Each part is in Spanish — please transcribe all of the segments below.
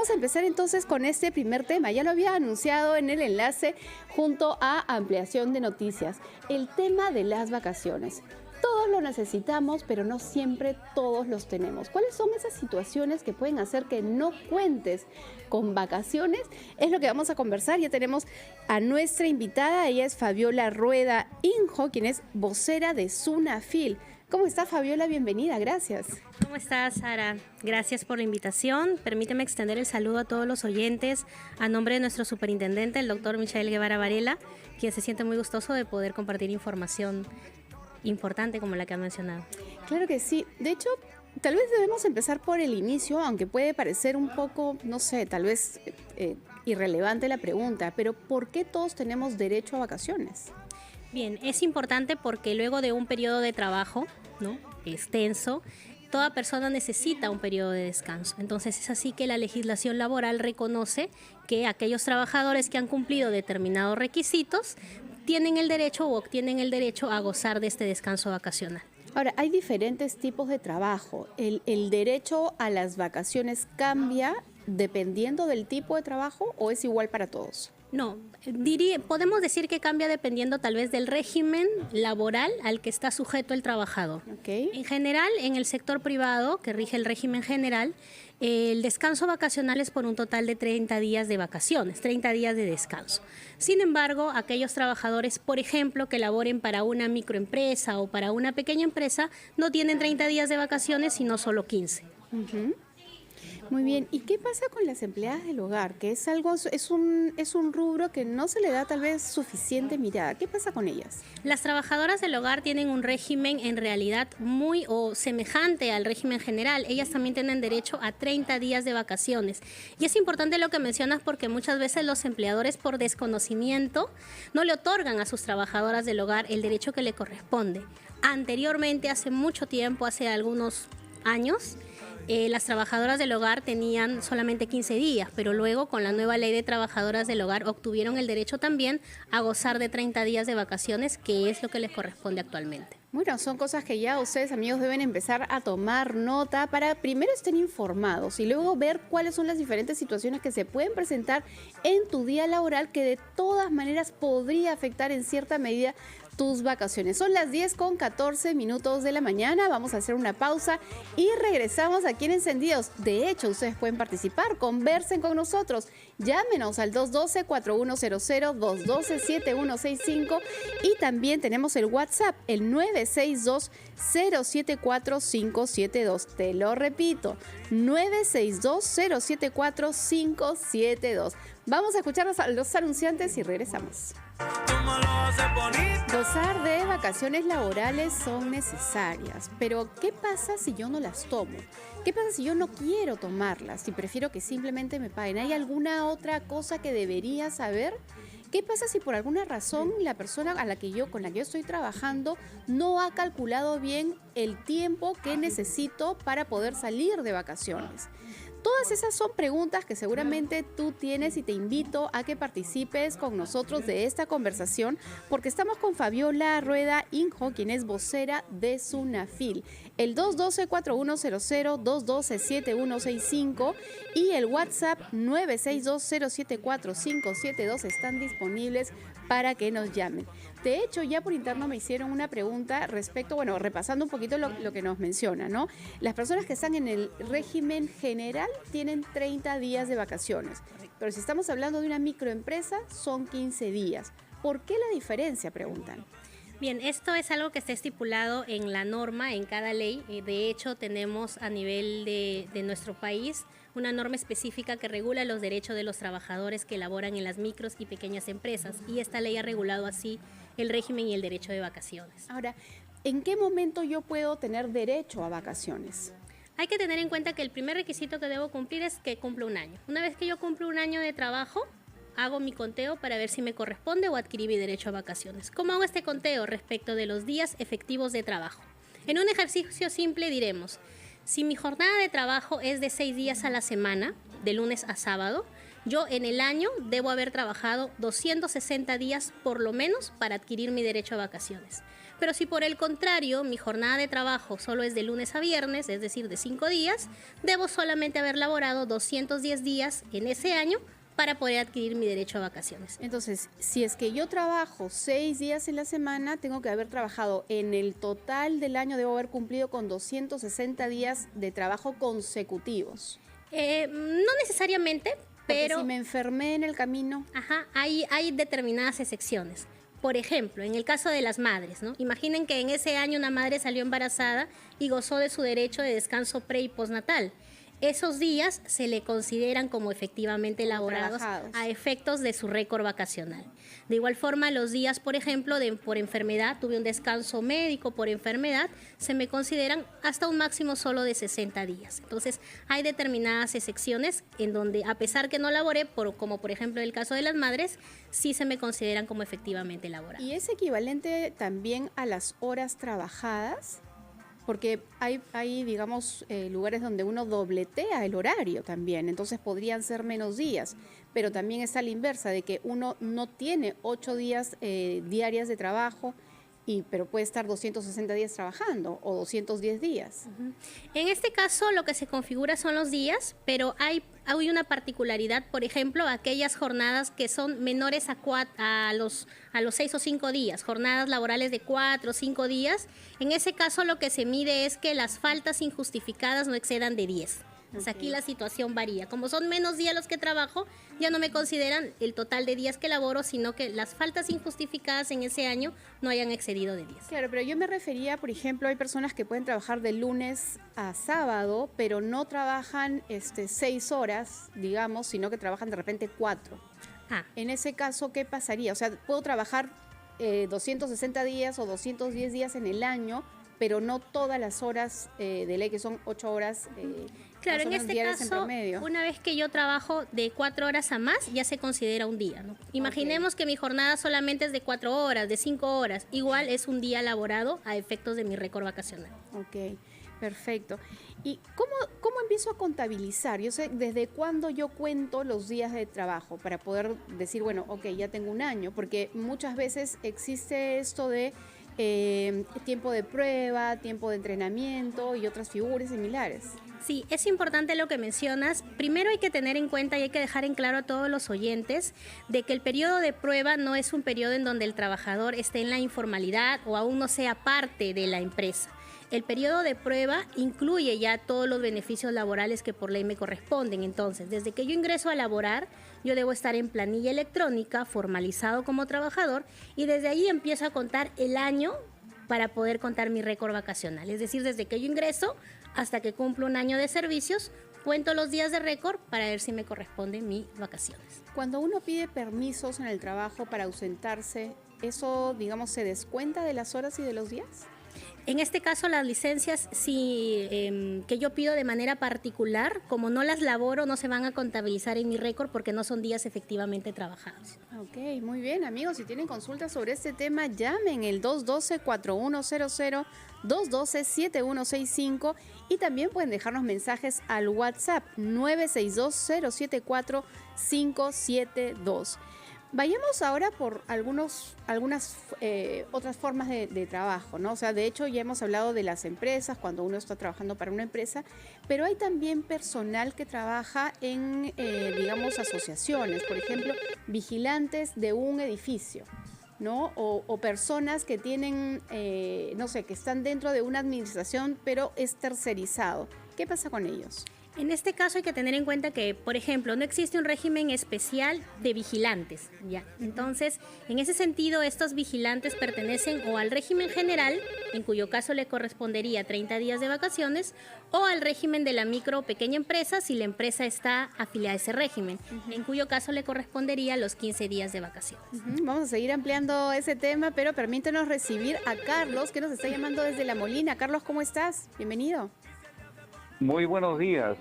vamos a empezar entonces con este primer tema. Ya lo había anunciado en el enlace junto a ampliación de noticias. El tema de las vacaciones. Todos lo necesitamos, pero no siempre todos los tenemos. ¿Cuáles son esas situaciones que pueden hacer que no cuentes con vacaciones? Es lo que vamos a conversar. Ya tenemos a nuestra invitada. Ella es Fabiola Rueda Injo, quien es vocera de SUNAFIL. ¿Cómo está, Fabiola? Bienvenida, gracias. ¿Cómo estás, Sara? Gracias por la invitación. Permíteme extender el saludo a todos los oyentes a nombre de nuestro superintendente, el doctor Michael Guevara Varela, quien se siente muy gustoso de poder compartir información importante como la que ha mencionado. Claro que sí. De hecho, tal vez debemos empezar por el inicio, aunque puede parecer un poco, no sé, tal vez irrelevante la pregunta, pero ¿por qué todos tenemos derecho a vacaciones? Bien, es importante porque luego de un periodo de trabajo, ¿no?, extenso, toda persona necesita un periodo de descanso. Entonces es así que la legislación laboral reconoce que aquellos trabajadores que han cumplido determinados requisitos tienen el derecho o obtienen el derecho a gozar de este descanso vacacional. Ahora, hay diferentes tipos de trabajo. ¿El derecho a las vacaciones cambia dependiendo del tipo de trabajo o es igual para todos? No, podemos decir que cambia dependiendo tal vez del régimen laboral al que está sujeto el trabajador. Okay. En general, en el sector privado, que rige el régimen general, el descanso vacacional es por un total de 30 días de vacaciones, 30 días de descanso. Sin embargo, aquellos trabajadores, por ejemplo, que laboren para una microempresa o para una pequeña empresa, no tienen 30 días de vacaciones, sino solo 15. Uh-huh. Muy bien, ¿y qué pasa con las empleadas del hogar? Que es algo, es un rubro que no se le da tal vez suficiente mirada. ¿Qué pasa con ellas? Las trabajadoras del hogar tienen un régimen en realidad muy semejante al régimen general. Ellas también tienen derecho a 30 días de vacaciones. Y es importante lo que mencionas porque muchas veces los empleadores por desconocimiento no le otorgan a sus trabajadoras del hogar el derecho que le corresponde. Anteriormente, hace mucho tiempo, hace algunos años, las trabajadoras del hogar tenían solamente 15 días, pero luego con la nueva ley de trabajadoras del hogar obtuvieron el derecho también a gozar de 30 días de vacaciones, que es lo que les corresponde actualmente. Bueno, son cosas que ya ustedes, amigos, deben empezar a tomar nota para primero estén informados y luego ver cuáles son las diferentes situaciones que se pueden presentar en tu día laboral que de todas maneras podría afectar en cierta medida tus vacaciones. Son las 10:14 de la mañana. Vamos a hacer una pausa y regresamos aquí en Encendidos. De hecho, ustedes pueden participar, conversen con nosotros. Llámenos al 212-4100, 212-7165 y también tenemos el WhatsApp, el 962-074-572. Te lo repito, 962-074-572. Vamos a escuchar a los anunciantes y regresamos. Gozar de vacaciones laborales son necesarias, pero ¿qué pasa si yo no las tomo? ¿Qué pasa si yo no quiero tomarlas, si prefiero que simplemente me paguen? ¿Hay alguna otra cosa que debería saber? ¿Qué pasa si por alguna razón la persona con la que yo estoy trabajando no ha calculado bien el tiempo que necesito para poder salir de vacaciones? Todas esas son preguntas que seguramente tú tienes y te invito a que participes con nosotros de esta conversación porque estamos con Fabiola Rueda Injo, quien es vocera de SUNAFIL. El 212-4100, 212-7165 y el WhatsApp 962-074-572 están disponibles para que nos llamen. De hecho, ya por interno me hicieron una pregunta respecto, bueno, repasando un poquito lo que nos menciona, ¿no? Las personas que están en el régimen general tienen 30 días de vacaciones, pero si estamos hablando de una microempresa, son 15 días. ¿Por qué la diferencia?, preguntan. Bien, esto es algo que está estipulado en la norma, en cada ley. De hecho, tenemos a nivel de nuestro país una norma específica que regula los derechos de los trabajadores que laboran en las micros y pequeñas empresas. Y esta ley ha regulado así el régimen y el derecho de vacaciones. Ahora, ¿en qué momento yo puedo tener derecho a vacaciones? Hay que tener en cuenta que el primer requisito que debo cumplir es que cumpla un año. Una vez que yo cumplo un año de trabajo, hago mi conteo para ver si me corresponde o adquirí mi derecho a vacaciones. ¿Cómo hago este conteo respecto de los días efectivos de trabajo? En un ejercicio simple diremos, si mi jornada de trabajo es de 6 días a la semana, de lunes a sábado, yo en el año debo haber trabajado 260 días por lo menos para adquirir mi derecho a vacaciones. Pero si por el contrario mi jornada de trabajo solo es de lunes a viernes, es decir, de 5 días, debo solamente haber laborado 210 días en ese año para poder adquirir mi derecho a vacaciones. Entonces, si es que yo trabajo 6 días en la semana, tengo que haber trabajado en el total del año, debo haber cumplido con 260 días de trabajo consecutivos. No necesariamente, pero... Porque si me enfermé en el camino... Ajá, hay determinadas excepciones. Por ejemplo, en el caso de las madres, ¿no? Imaginen que en ese año una madre salió embarazada y gozó de su derecho de descanso pre y postnatal. Esos días se le consideran como efectivamente laborados a efectos de su récord vacacional. De igual forma, los días, por ejemplo, por enfermedad, tuve un descanso médico por enfermedad, se me consideran hasta un máximo solo de 60 días. Entonces, hay determinadas excepciones en donde, a pesar que no laboré, como por ejemplo el caso de las madres, sí se me consideran como efectivamente laborados. ¿Y es equivalente también a las horas trabajadas? Porque hay digamos, lugares donde uno dobletea el horario también, entonces podrían ser menos días, pero también está la inversa, de que uno no tiene 8 días diarias de trabajo, pero puede estar 260 días trabajando o 210 días. En este caso lo que se configura son los días, pero hay una particularidad, por ejemplo, aquellas jornadas que son menores a los 6 o 5 días, jornadas laborales de 4 o 5 días. En ese caso lo que se mide es que las faltas injustificadas no excedan de 10. Pues aquí la situación varía. Como son menos días los que trabajo, ya no me consideran el total de días que laboro, sino que las faltas injustificadas en ese año no hayan excedido de 10. Claro, pero yo me refería, por ejemplo, hay personas que pueden trabajar de lunes a sábado, pero no trabajan 6 horas, digamos, sino que trabajan de repente 4. En ese caso, ¿qué pasaría? O sea, puedo trabajar 260 días o 210 días en el año, pero no todas las horas de ley, que son 8 horas. Claro, en este caso, una vez que yo trabajo de 4 horas a más, ya se considera un día, ¿no? Imaginemos que mi jornada solamente es de 4 horas, de 5 horas. Igual es un día laborado a efectos de mi récord vacacional. Ok, perfecto. ¿Y cómo empiezo a contabilizar? Yo sé, ¿desde cuándo yo cuento los días de trabajo para poder decir, bueno, ok, ya tengo un año? Porque muchas veces existe esto de tiempo de prueba, tiempo de entrenamiento y otras figuras similares. Sí, es importante lo que mencionas. Primero hay que tener en cuenta y hay que dejar en claro a todos los oyentes de que el periodo de prueba no es un periodo en donde el trabajador esté en la informalidad o aún no sea parte de la empresa. El periodo de prueba incluye ya todos los beneficios laborales que por ley me corresponden. Entonces, desde que yo ingreso a laborar, yo debo estar en planilla electrónica, formalizado como trabajador, y desde ahí empiezo a contar el año para poder contar mi récord vacacional. Es decir, desde que yo ingreso hasta que cumplo un año de servicios, cuento los días de récord para ver si me corresponden mis vacaciones. Cuando uno pide permisos en el trabajo para ausentarse, ¿eso, digamos, se descuenta de las horas y de los días? En este caso, las licencias que yo pido de manera particular, como no las laboro, no se van a contabilizar en mi récord porque no son días efectivamente trabajados. Ok, muy bien, amigos. Si tienen consultas sobre este tema, llamen el 212-4100, 212-7165 y también pueden dejarnos mensajes al WhatsApp 962-074-572. Vayamos ahora por algunas otras formas de trabajo, ¿no? O sea, de hecho ya hemos hablado de las empresas, cuando uno está trabajando para una empresa, pero hay también personal que trabaja en, digamos, asociaciones, por ejemplo, vigilantes de un edificio, ¿no? O personas que tienen, no sé, que están dentro de una administración, pero es tercerizado. ¿Qué pasa con ellos? En este caso hay que tener en cuenta que, por ejemplo, no existe un régimen especial de vigilantes, ¿ya? Entonces, en ese sentido, estos vigilantes pertenecen o al régimen general, en cuyo caso le correspondería 30 días de vacaciones, o al régimen de la micro o pequeña empresa, si la empresa está afiliada a ese régimen, en cuyo caso le correspondería los 15 días de vacaciones. Vamos a seguir ampliando ese tema, pero permítanos recibir a Carlos, que nos está llamando desde La Molina. Carlos, ¿cómo estás? Bienvenido. Muy buenos días.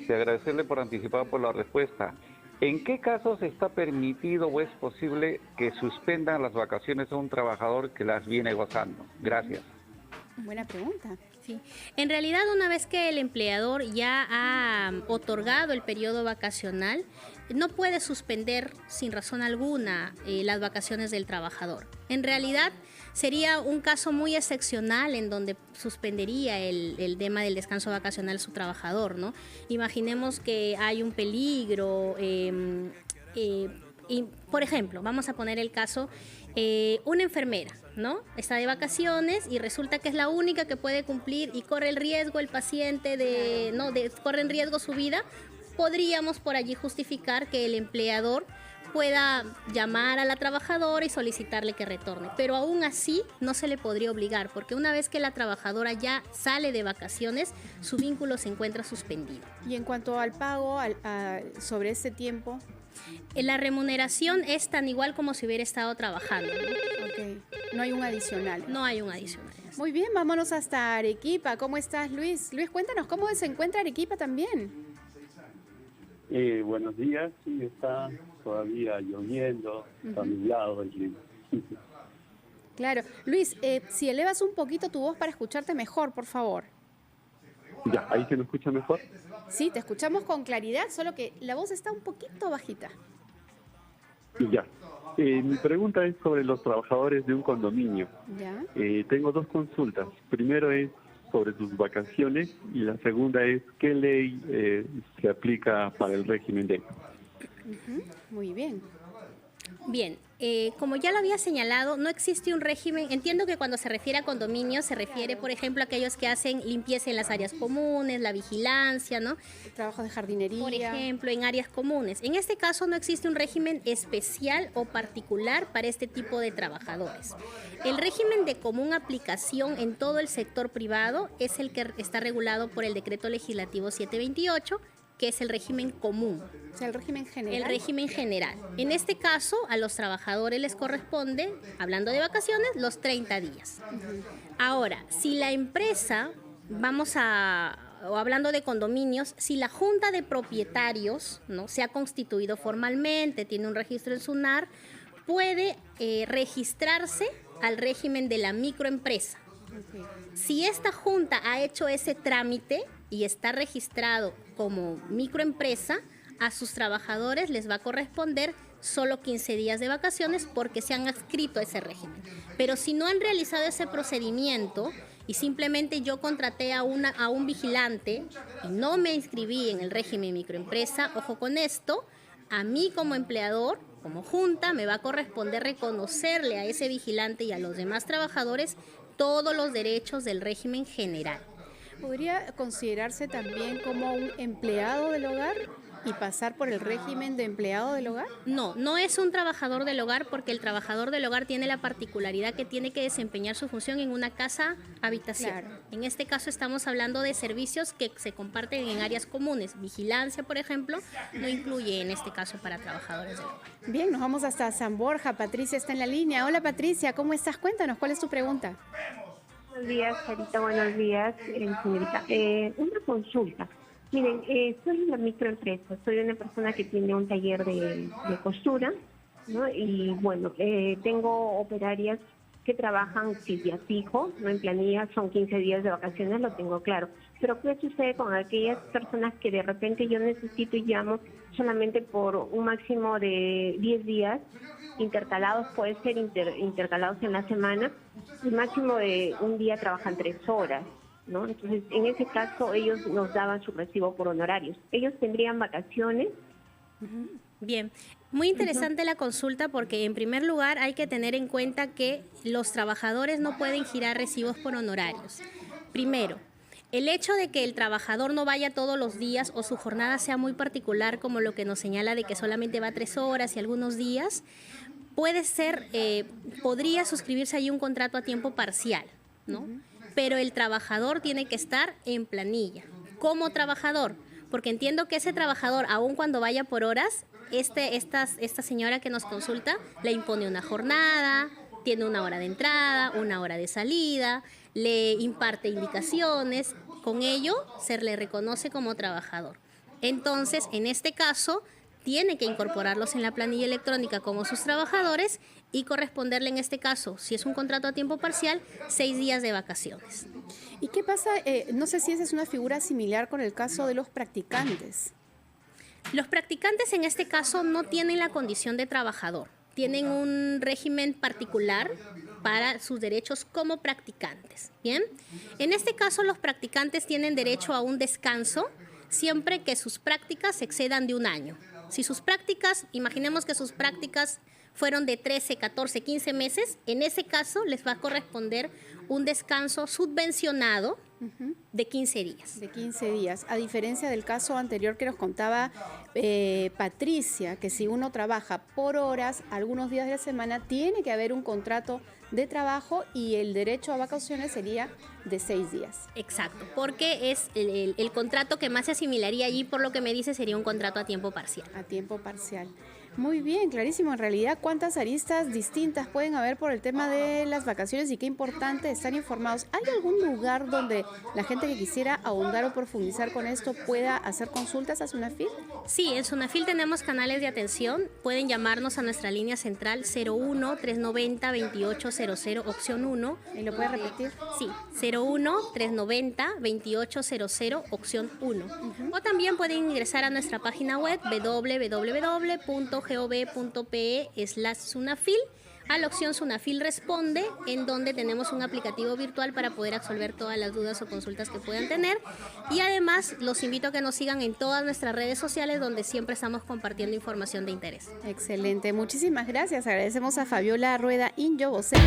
Agradecerle por anticipado por la respuesta. ¿En qué casos está permitido o es posible que suspendan las vacaciones a un trabajador que las viene gozando? Gracias. Buena pregunta. Sí. En realidad, una vez que el empleador ya ha otorgado el periodo vacacional, no puede suspender sin razón alguna las vacaciones del trabajador. En realidad sería un caso muy excepcional en donde suspendería el tema del descanso vacacional su trabajador, ¿no? Imaginemos que hay un peligro, y, por ejemplo, vamos a poner el caso, una enfermera, ¿no? Está de vacaciones y resulta que es la única que puede cumplir y corre el riesgo el paciente corre en riesgo su vida. Podríamos por allí justificar que el empleador pueda llamar a la trabajadora y solicitarle que retorne, pero aún así no se le podría obligar, porque una vez que la trabajadora ya sale de vacaciones, su vínculo se encuentra suspendido. Y en cuanto al pago sobre ese tiempo, la remuneración es tan igual como si hubiera estado trabajando, ¿no? okay. No hay un adicional. No hay un adicional. Muy bien, vámonos hasta Arequipa. ¿Cómo estás, Luis? Luis, cuéntanos cómo se encuentra Arequipa también. Buenos días, sí, está todavía lloviendo, está nublado el clima. Claro. Luis, si elevas un poquito tu voz para escucharte mejor, por favor. Ya, ¿ahí se me escucha mejor? Sí, te escuchamos con claridad, solo que la voz está un poquito bajita. Ya. Mi pregunta es sobre los trabajadores de un condominio. Ya. Tengo dos consultas. Primero es sobre sus vacaciones y la segunda es qué ley se aplica para el régimen de... Muy bien. Bien, como ya lo había señalado, no existe un régimen. Entiendo que cuando se refiere a condominios se refiere, por ejemplo, a aquellos que hacen limpieza en las áreas comunes, la vigilancia, ¿no? Trabajos de jardinería. Por ejemplo, en áreas comunes. En este caso no existe un régimen especial o particular para este tipo de trabajadores. El régimen de común aplicación en todo el sector privado es el que está regulado por el Decreto Legislativo 728, que es el régimen común. O sea, el régimen general. El régimen general. En este caso, a los trabajadores les corresponde, hablando de vacaciones, los 30 días. Ahora, si la empresa, o hablando de condominios, si la junta de propietarios, ¿no?, se ha constituido formalmente, tiene un registro en SUNAR, puede registrarse al régimen de la microempresa. Okay. Si esta junta ha hecho ese trámite y está registrado como microempresa, a sus trabajadores les va a corresponder solo 15 días de vacaciones porque se han adscrito a ese régimen. Pero si no han realizado ese procedimiento y simplemente yo contraté a un vigilante y no me inscribí en el régimen microempresa, ojo con esto, a mí como empleador, como junta, me va a corresponder reconocerle a ese vigilante y a los demás trabajadores todos los derechos del régimen general. ¿Podría considerarse también como un empleado del hogar y pasar por el régimen de empleado del hogar? No, no es un trabajador del hogar porque el trabajador del hogar tiene la particularidad que tiene que desempeñar su función en una casa-habitación. Claro. En este caso estamos hablando de servicios que se comparten en áreas comunes. Vigilancia, por ejemplo, no incluye en este caso para trabajadores del hogar. Bien, nos vamos hasta San Borja. Patricia está en la línea. Hola Patricia, ¿cómo estás? Cuéntanos, ¿cuál es tu pregunta? Buenos días, Sarita. Buenos días, señorita. Una consulta. Miren, soy una microempresa. Soy una persona que tiene un taller de costura, ¿no? Y bueno, tengo operarias que trabajan día fijo, no en planilla, son 15 días de vacaciones, lo tengo claro. Pero ¿qué sucede con aquellas personas que de repente yo necesito y llamo solamente por un máximo de 10 días, intercalados, puede ser intercalados en la semana, y máximo de un día trabajan 3 horas, ¿no? Entonces, en ese caso, ellos nos daban su recibo por honorarios. ¿Ellos tendrían vacaciones? Bien, muy interesante la consulta porque en primer lugar hay que tener en cuenta que los trabajadores no pueden girar recibos por honorarios. Primero, el hecho de que el trabajador no vaya todos los días o su jornada sea muy particular, como lo que nos señala de que solamente va 3 horas y algunos días, puede ser, podría suscribirse ahí un contrato a tiempo parcial, ¿no? Pero el trabajador tiene que estar en planilla, como trabajador, porque entiendo que ese trabajador, aun cuando vaya por horas, esta señora que nos consulta le impone una jornada, tiene una hora de entrada, una hora de salida, le imparte indicaciones, con ello se le reconoce como trabajador. Entonces, en este caso, tiene que incorporarlos en la planilla electrónica como sus trabajadores y corresponderle en este caso, si es un contrato a tiempo parcial, 6 días de vacaciones. ¿Y qué pasa? No sé si esa es una figura similar con el caso de los practicantes. Los practicantes en este caso no tienen la condición de trabajador, tienen un régimen particular para sus derechos como practicantes. Bien, en este caso los practicantes tienen derecho a un descanso siempre que sus prácticas excedan de un año. Si sus prácticas, imaginemos que sus prácticas fueron de 13, 14, 15 meses, en ese caso les va a corresponder un descanso subvencionado de 15 días. De 15 días, a diferencia del caso anterior que nos contaba Patricia, que si uno trabaja por horas, algunos días de la semana, tiene que haber un contrato de trabajo y el derecho a vacaciones sería de 6 días. Exacto, porque es el contrato que más se asimilaría allí, por lo que me dice, sería un contrato a tiempo parcial. A tiempo parcial. Muy bien, clarísimo. En realidad, ¿cuántas aristas distintas pueden haber por el tema de las vacaciones y qué importante estar informados? ¿Hay algún lugar donde la gente que quisiera ahondar o profundizar con esto pueda hacer consultas a SUNAFIL? Sí, en SUNAFIL tenemos canales de atención. Pueden llamarnos a nuestra línea central 01-390-2800, opción 1. ¿Y lo puede repetir? Sí, 01-390-2800, opción 1. O también pueden ingresar a nuestra página web www.gov.pe/SUNAFIL, a la opción SUNAFIL Responde, en donde tenemos un aplicativo virtual para poder resolver todas las dudas o consultas que puedan tener. Y además los invito a que nos sigan en todas nuestras redes sociales, donde siempre estamos compartiendo información de interés. Excelente, muchísimas gracias. Agradecemos a Fabiola Rueda Inyo, vocera.